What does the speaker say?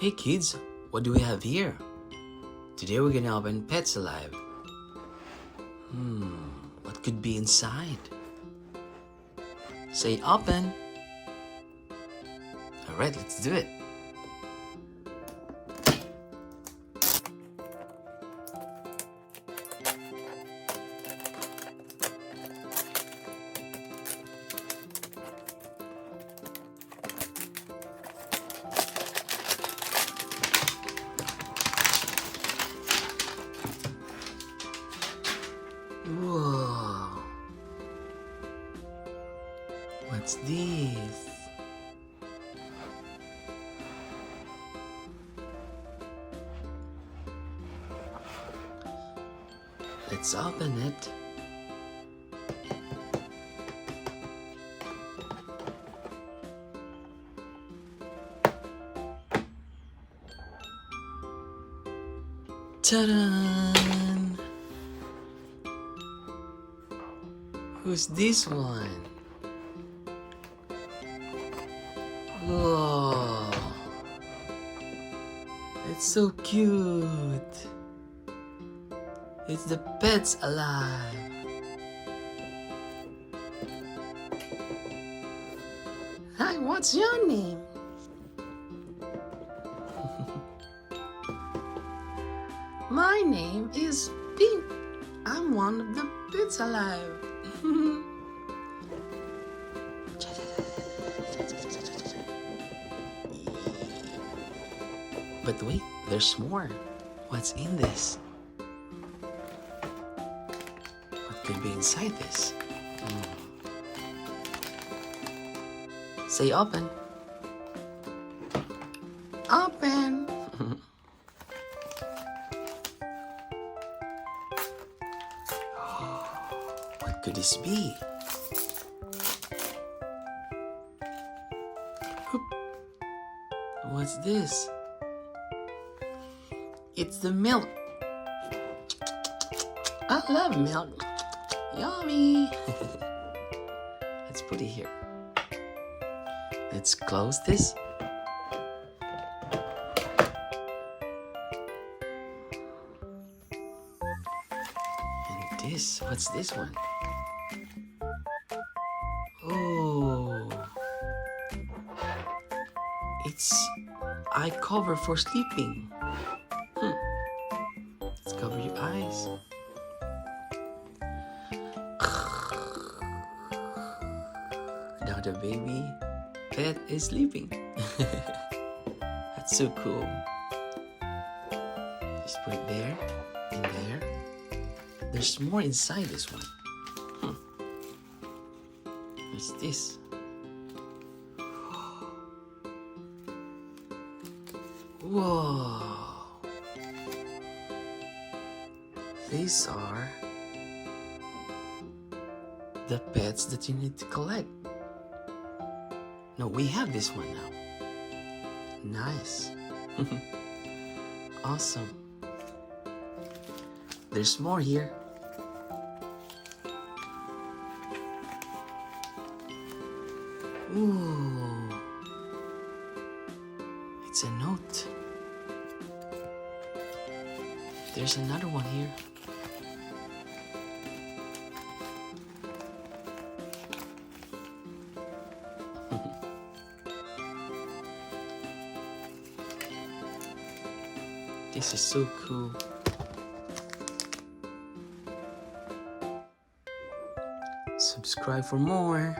Hey kids, what do we have here? Today we're gonna open Pets Alive. What could be inside? Say open. Alright, let's do it. Whoa. What's this? Let's open it. Ta-da! Who's this one? Whoa! It's so cute! It's the Pets Alive! Hi, what's your name? My name is Pink. I'm one of the Pets Alive. But wait, there's more. What's in this? What could be inside this? Say open. Open. What could this be? What's this? It's the milk. I love milk. Yummy. Let's put it here. Let's close this. And this, what's this one? Oh, it's eye cover for sleeping. Let's cover your eyes. Now the baby pet is sleeping. That's so cool. Just put it there and there. There's more inside this one. What's this? Whoa! These are the pets that you need to collect. No, we have this one now. Nice. Awesome. There's more here. Ooh. It's a note. There's another one here. This is so cool. Subscribe for more.